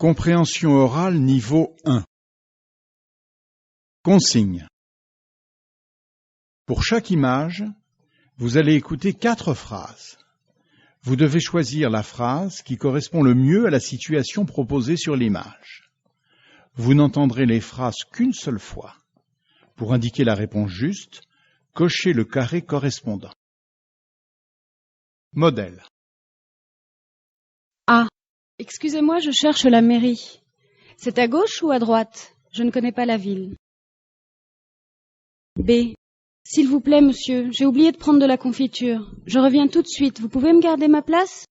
Compréhension orale niveau 1. Consigne. Pour chaque image, vous allez écouter 4 phrases. Vous devez choisir la phrase qui correspond le mieux à la situation proposée sur l'image. Vous n'entendrez les phrases qu'une seule fois. Pour indiquer la réponse juste, cochez le carré correspondant. Modèle. A. Excusez-moi, je cherche la mairie. C'est à gauche ou à droite? Je ne connais pas la ville. B. S'il vous plaît, monsieur, j'ai oublié de prendre de la confiture. Je reviens tout de suite. Vous pouvez me garder ma place?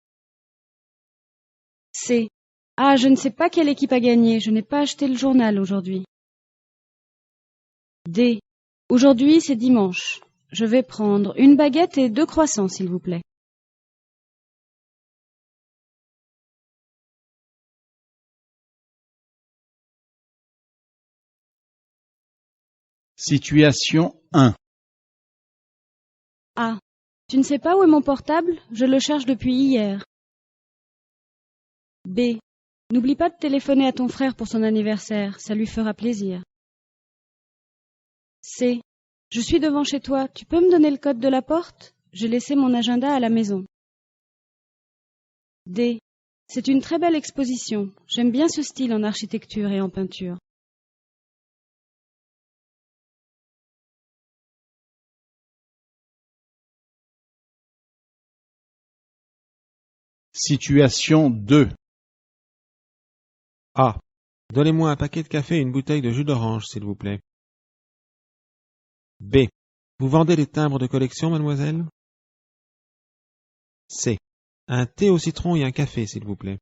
C. Ah, je ne sais pas quelle équipe a gagné. Je n'ai pas acheté le journal aujourd'hui. D. Aujourd'hui, c'est dimanche. Je vais prendre une baguette et 2 croissants, s'il vous plaît. Situation 1. A. Tu ne sais pas où est mon portable? Je le cherche depuis hier. B. N'oublie pas de téléphoner à ton frère pour son anniversaire, ça lui fera plaisir. C. Je suis devant chez toi, tu peux me donner le code de la porte? J'ai laissé mon agenda à la maison. D. C'est une très belle exposition, j'aime bien ce style en architecture et en peinture. Situation 2. A. Donnez-moi un paquet de café et une bouteille de jus d'orange, s'il vous plaît. B. Vous vendez des timbres de collection, mademoiselle? C. Un thé au citron et un café, s'il vous plaît.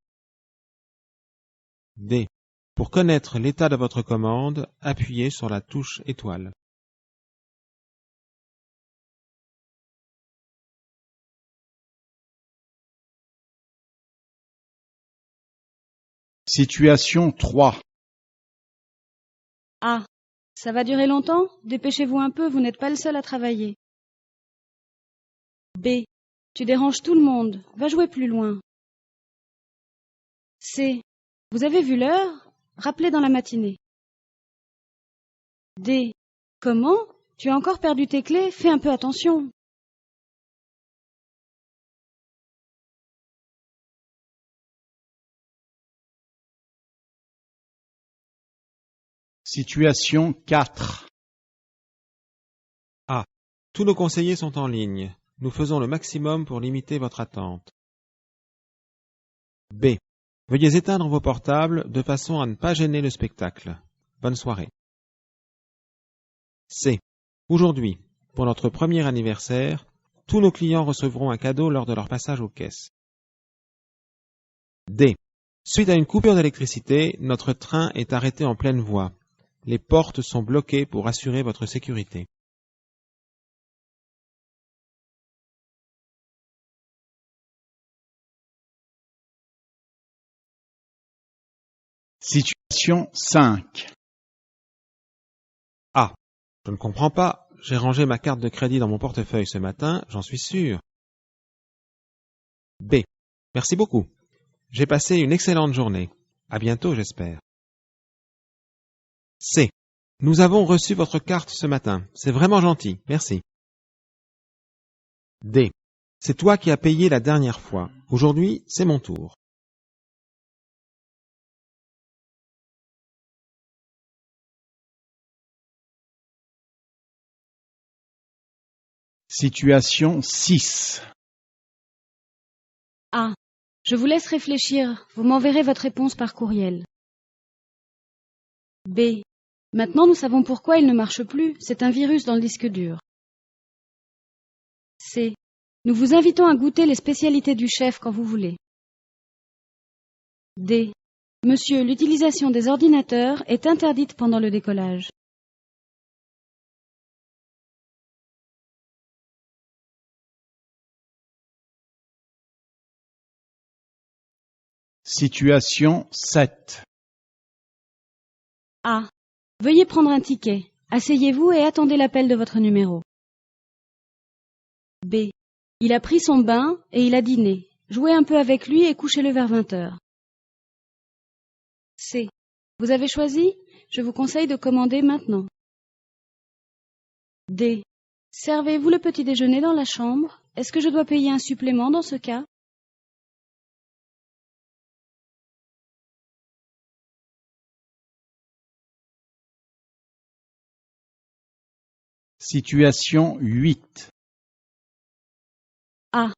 D. Pour connaître l'état de votre commande, appuyez sur la touche étoile. Situation 3. A. Ça va durer longtemps? Dépêchez-vous un peu, vous n'êtes pas le seul à travailler. B. Tu déranges tout le monde, va jouer plus loin. C. Vous avez vu l'heure? Rappelez dans la matinée. D. Comment? Tu as encore perdu tes clés? Fais un peu attention. Situation 4. A. Tous nos conseillers sont en ligne. Nous faisons le maximum pour limiter votre attente. B. Veuillez éteindre vos portables de façon à ne pas gêner le spectacle. Bonne soirée. C. Aujourd'hui, pour notre premier anniversaire, tous nos clients recevront un cadeau lors de leur passage aux caisses. D. Suite à une coupure d'électricité, notre train est arrêté en pleine voie. Les portes sont bloquées pour assurer votre sécurité. Situation 5. A. Je ne comprends pas. J'ai rangé ma carte de crédit dans mon portefeuille ce matin, j'en suis sûr. B. Merci beaucoup. J'ai passé une excellente journée. À bientôt, j'espère. C. Nous avons reçu votre carte ce matin. C'est vraiment gentil. Merci. D. C'est toi qui as payé la dernière fois. Aujourd'hui, c'est mon tour. Situation 6. A. Je vous laisse réfléchir. Vous m'enverrez votre réponse par courriel. B. Maintenant, nous savons pourquoi il ne marche plus. C'est un virus dans le disque dur. C. Nous vous invitons à goûter les spécialités du chef quand vous voulez. D. Monsieur, l'utilisation des ordinateurs est interdite pendant le décollage. Situation 7. A. Veuillez prendre un ticket. Asseyez-vous et attendez l'appel de votre numéro. B. Il a pris son bain et il a dîné. Jouez un peu avec lui et couchez-le vers 20 heures. C. Vous avez choisi? Je vous conseille de commander maintenant. D. Servez-vous le petit déjeuner dans la chambre? Est-ce que je dois payer un supplément dans ce cas? Situation 8. A.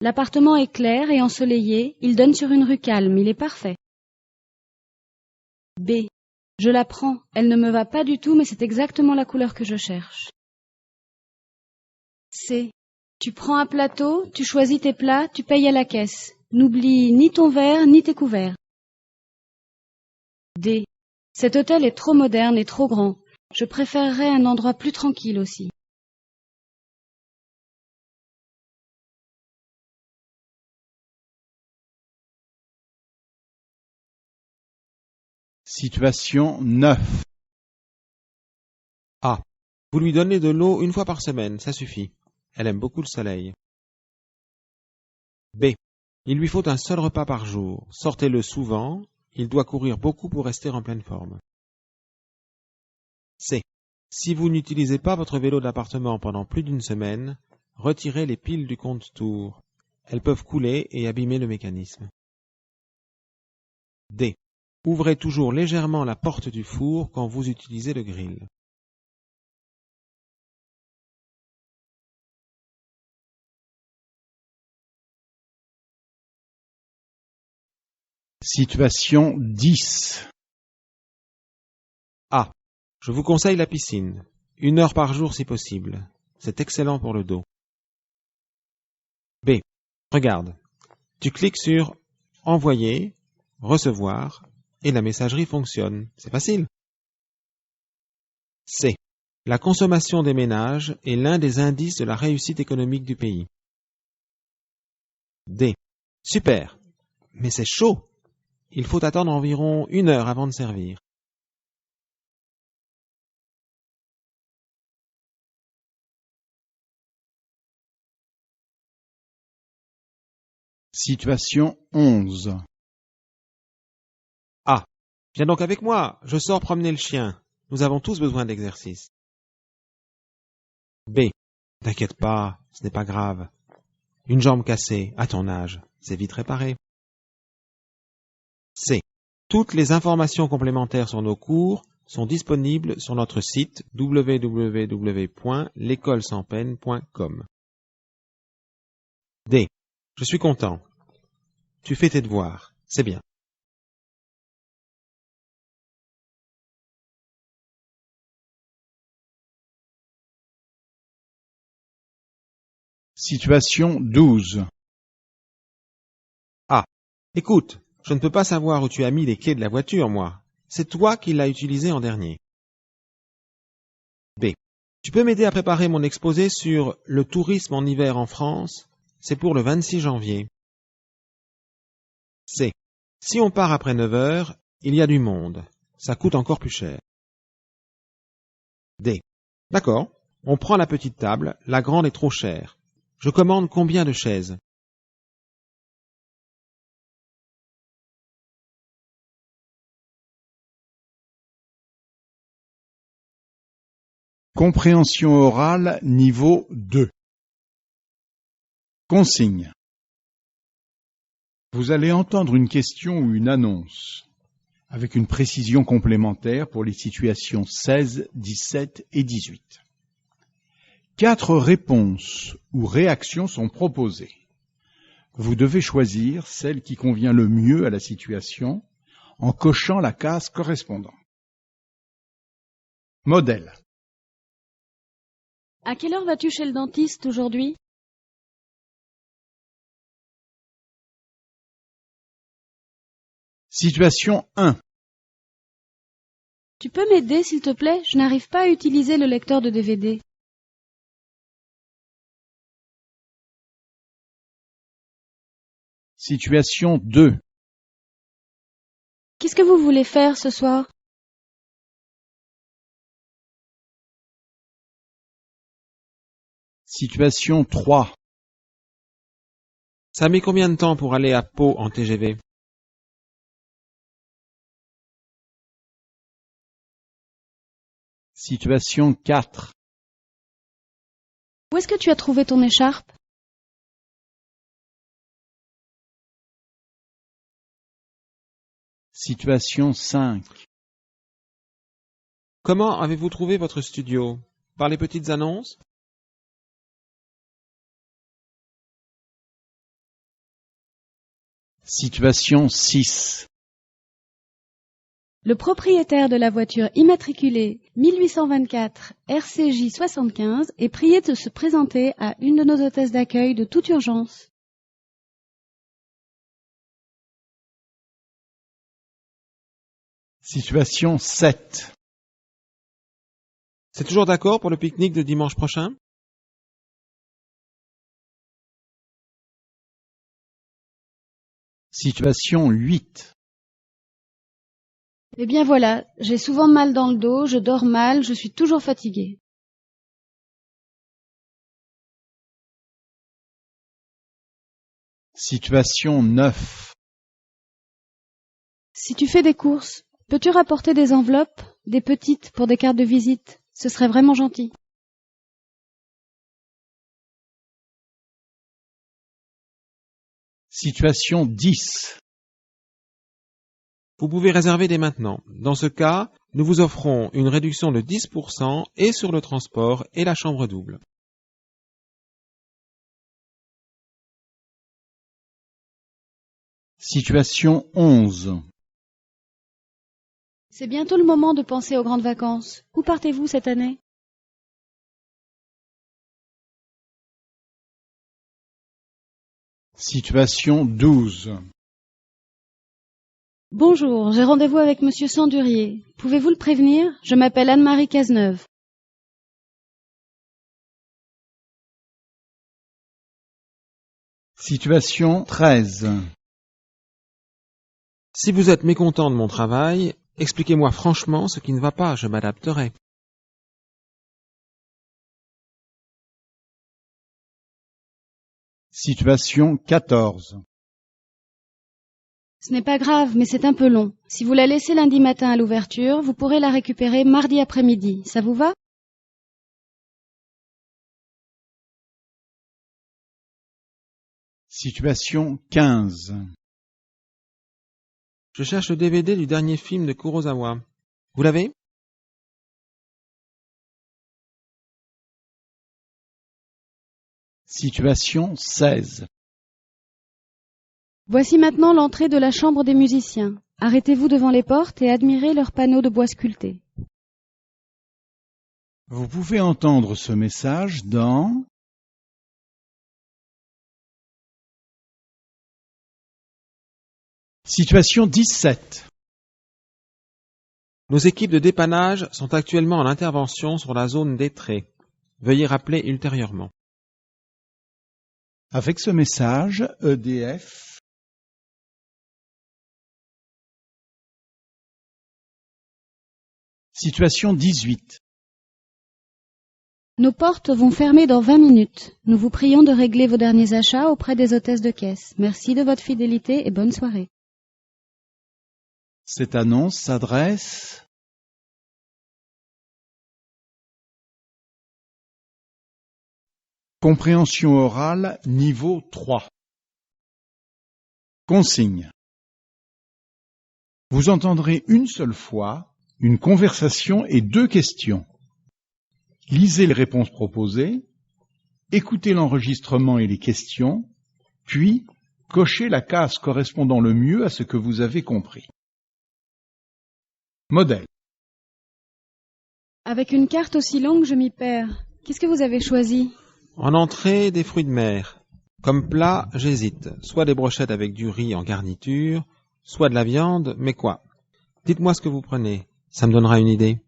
L'appartement est clair et ensoleillé, il donne sur une rue calme, il est parfait. B. Je la prends, elle ne me va pas du tout, mais c'est exactement la couleur que je cherche. C. Tu prends un plateau, tu choisis tes plats, tu payes à la caisse. N'oublie ni ton verre, ni tes couverts. D. Cet hôtel est trop moderne et trop grand. Je préférerais un endroit plus tranquille aussi. Situation 9. A. Vous lui donnez de l'eau une fois par semaine, ça suffit. Elle aime beaucoup le soleil. B. Il lui faut un seul repas par jour. Sortez-le souvent. Il doit courir beaucoup pour rester en pleine forme. C. Si vous n'utilisez pas votre vélo d'appartement pendant plus d'une semaine, retirez les piles du compte-tours. Elles peuvent couler et abîmer le mécanisme. D. Ouvrez toujours légèrement la porte du four quand vous utilisez le grill. Situation 10. A. Je vous conseille la piscine. 1 heure par jour si possible. C'est excellent pour le dos. B. Regarde. Tu cliques sur « Envoyer »,« Recevoir » et la messagerie fonctionne. C'est facile. C. La consommation des ménages est l'un des indices de la réussite économique du pays. D. Super. Mais c'est chaud. Il faut attendre environ 1 heure avant de servir. Situation 11. A. Viens donc avec moi, je sors promener le chien. Nous avons tous besoin d'exercice. B. T'inquiète pas, ce n'est pas grave. Une jambe cassée, à ton âge, c'est vite réparé. C. Toutes les informations complémentaires sur nos cours sont disponibles sur notre site www.lecolesanspeine.com. D. Je suis content. Tu fais tes devoirs, c'est bien. Situation 12. A. Écoute, je ne peux pas savoir où tu as mis les clés de la voiture, moi. C'est toi qui l'as utilisée en dernier. B. Tu peux m'aider à préparer mon exposé sur le tourisme en hiver en France? C'est pour le 26 janvier. C. Si on part après 9 heures, il y a du monde. Ça coûte encore plus cher. D. D'accord, on prend la petite table, la grande est trop chère. Je commande combien de chaises? Compréhension orale niveau 2. Consigne. Vous allez entendre une question ou une annonce, avec une précision complémentaire pour les situations 16, 17 et 18. 4 réponses ou réactions sont proposées. Vous devez choisir celle qui convient le mieux à la situation en cochant la case correspondante. Modèle. À quelle heure vas-tu chez le dentiste aujourd'hui? Situation 1. Tu peux m'aider, s'il te plaît? Je n'arrive pas à utiliser le lecteur de DVD. Situation 2. Qu'est-ce que vous voulez faire ce soir? Situation 3. Ça met combien de temps pour aller à Pau en TGV? Situation 4. Où est-ce que tu as trouvé ton écharpe? Situation 5. Comment avez-vous trouvé votre studio? Par les petites annonces? Situation 6. Le propriétaire de la voiture immatriculée 1824 RCJ 75 est prié de se présenter à une de nos hôtesses d'accueil de toute urgence. Situation 7. C'est toujours d'accord pour le pique-nique de dimanche prochain? Situation 8. Eh bien voilà, j'ai souvent mal dans le dos, je dors mal, je suis toujours fatiguée. Situation 9. Si tu fais des courses, peux-tu rapporter des enveloppes, des petites pour des cartes de visite? Ce serait vraiment gentil. Situation 10. Vous pouvez réserver dès maintenant. Dans ce cas, nous vous offrons une réduction de 10% et sur le transport et la chambre double. Situation 11. C'est bientôt le moment de penser aux grandes vacances. Où partez-vous cette année? Situation 12. Bonjour, j'ai rendez-vous avec Monsieur Sandurier. Pouvez-vous le prévenir? Je m'appelle Anne-Marie Cazeneuve. Situation 13. Si vous êtes mécontent de mon travail, expliquez-moi franchement ce qui ne va pas, je m'adapterai. Situation 14. Ce n'est pas grave, mais c'est un peu long. Si vous la laissez lundi matin à l'ouverture, vous pourrez la récupérer mardi après-midi. Ça vous va? Situation 15. Je cherche le DVD du dernier film de Kurosawa. Vous l'avez? Situation 16. Voici maintenant l'entrée de la chambre des musiciens. Arrêtez-vous devant les portes et admirez leurs panneaux de bois sculptés. Vous pouvez entendre ce message dans Situation 17. Nos équipes de dépannage sont actuellement en intervention sur la zone d'Étré. Veuillez rappeler ultérieurement. Avec ce message, EDF Situation 18. Nos portes vont fermer dans 20 minutes. Nous vous prions de régler vos derniers achats auprès des hôtesses de caisse. Merci de votre fidélité et bonne soirée. Cette annonce s'adresse Compréhension orale niveau 3. Consigne. Vous entendrez une seule fois une conversation et 2 questions. Lisez les réponses proposées, écoutez l'enregistrement et les questions, puis cochez la case correspondant le mieux à ce que vous avez compris. Modèle. Avec une carte aussi longue, je m'y perds. Qu'est-ce que vous avez choisi? En entrée, des fruits de mer. Comme plat, j'hésite. Soit des brochettes avec du riz en garniture, soit de la viande, mais quoi? Dites-moi ce que vous prenez. Ça me donnera une idée.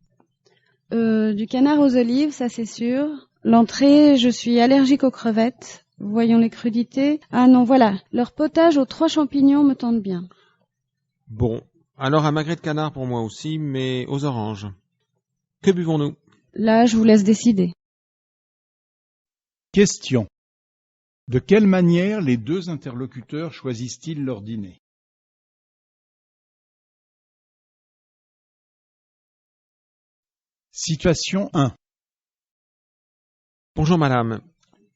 Du canard aux olives, ça c'est sûr. L'entrée, je suis allergique aux crevettes. Voyons les crudités. Ah non, voilà. Leur potage aux 3 champignons me tente bien. Bon, alors un magret de canard pour moi aussi, mais aux oranges. Que buvons-nous? Là, je vous laisse décider. Question. De quelle manière les 2 interlocuteurs choisissent-ils leur dîner? Situation 1. Bonjour madame.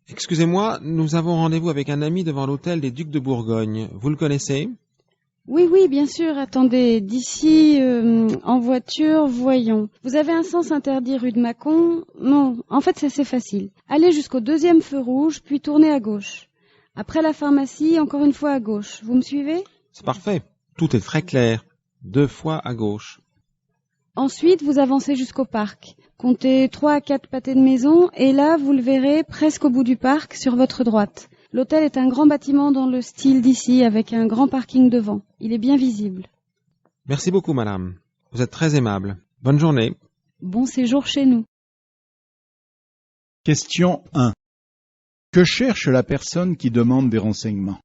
Excusez-moi, nous avons rendez-vous avec un ami devant l'hôtel des Ducs de Bourgogne. Vous le connaissez? Oui, bien sûr. Attendez, d'ici, en voiture, voyons. Vous avez un sens interdit rue de Mâcon? Non, en fait, c'est assez facile. Allez jusqu'au 2e feu rouge, puis tournez à gauche. Après la pharmacie, encore une fois à gauche. Vous me suivez? C'est parfait. Tout est très clair. 2 fois à gauche. Ensuite, vous avancez jusqu'au parc. Comptez 3 à 4 pâtés de maison, et là, vous le verrez presque au bout du parc, sur votre droite. L'hôtel est un grand bâtiment dans le style d'ici, avec un grand parking devant. Il est bien visible. Merci beaucoup madame. Vous êtes très aimable. Bonne journée. Bon séjour chez nous. Question 1. Que cherche la personne qui demande des renseignements?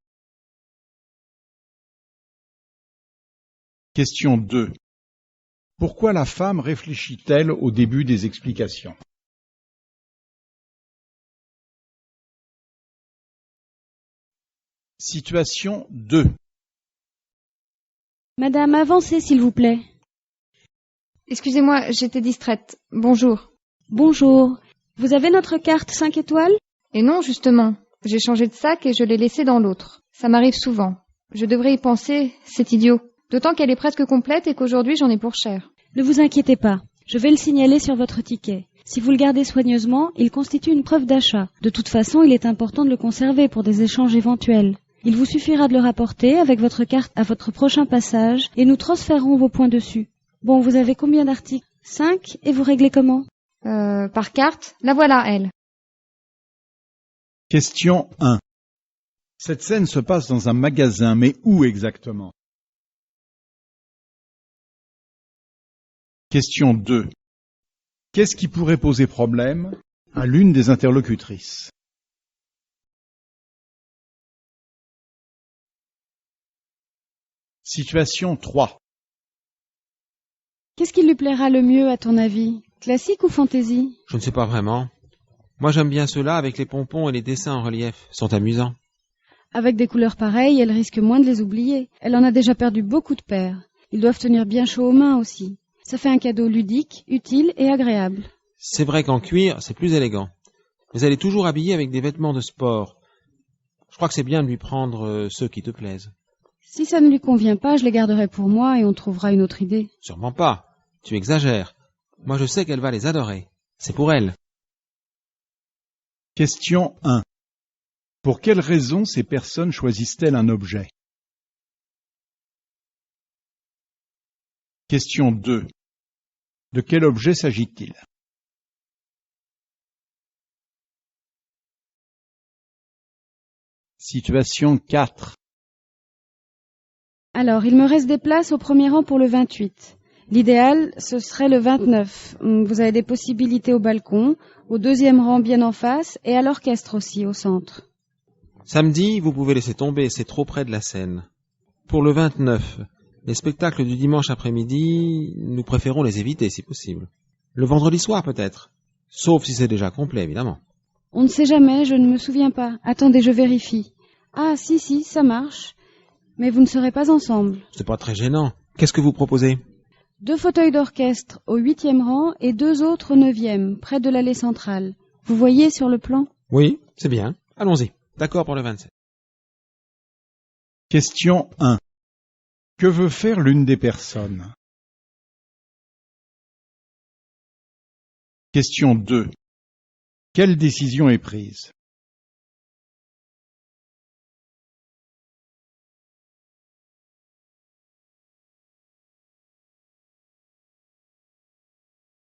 Question 2. Pourquoi la femme réfléchit-elle au début des explications? Situation 2. Madame, avancez s'il vous plaît. Excusez-moi, j'étais distraite. Bonjour. Bonjour. Vous avez notre carte 5 étoiles? Et non, justement. J'ai changé de sac et je l'ai laissé dans l'autre. Ça m'arrive souvent. Je devrais y penser, c'est idiot. D'autant qu'elle est presque complète et qu'aujourd'hui j'en ai pour cher. Ne vous inquiétez pas. Je vais le signaler sur votre ticket. Si vous le gardez soigneusement, il constitue une preuve d'achat. De toute façon, il est important de le conserver pour des échanges éventuels. Il vous suffira de le rapporter avec votre carte à votre prochain passage et nous transférerons vos points dessus. Bon, vous avez combien d'articles? 5, et vous réglez comment? Par carte, la voilà, elle. Question 1. Cette scène se passe dans un magasin, mais où exactement? Question 2. Qu'est-ce qui pourrait poser problème à l'une des interlocutrices? Situation 3. Qu'est-ce qui lui plaira le mieux à ton avis? Classique ou fantaisie? Je ne sais pas vraiment. Moi j'aime bien ceux-là avec les pompons et les dessins en relief. Ils sont amusants. Avec des couleurs pareilles, elle risque moins de les oublier. Elle en a déjà perdu beaucoup de paires. Ils doivent tenir bien chaud aux mains aussi. Ça fait un cadeau ludique, utile et agréable. C'est vrai qu'en cuir, c'est plus élégant. Mais elle est toujours habillée avec des vêtements de sport. Je crois que c'est bien de lui prendre ceux qui te plaisent. Si ça ne lui convient pas, je les garderai pour moi et on trouvera une autre idée. Sûrement pas. Tu exagères. Moi je sais qu'elle va les adorer. C'est pour elle. Question 1. Pour quelles raisons ces personnes choisissent-elles un objet? Question 2. De quel objet s'agit-il? Situation 4. Alors, il me reste des places au premier rang pour le 28. L'idéal, ce serait le 29. Vous avez des possibilités au balcon, au 2e rang bien en face et à l'orchestre aussi, au centre. Samedi, vous pouvez laisser tomber, c'est trop près de la scène. Pour le 29, les spectacles du dimanche après-midi, nous préférons les éviter si possible. Le vendredi soir peut-être, sauf si c'est déjà complet évidemment. On ne sait jamais, je ne me souviens pas. Attendez, je vérifie. Ah, si, ça marche. Mais vous ne serez pas ensemble. C'est pas très gênant. Qu'est-ce que vous proposez? 2 fauteuils d'orchestre au 8e rang et 2 autres au 9e, près de l'allée centrale. Vous voyez sur le plan? Oui, c'est bien. Allons-y. D'accord pour le 27. Question 1. Que veut faire l'une des personnes? Question 2. Quelle décision est prise?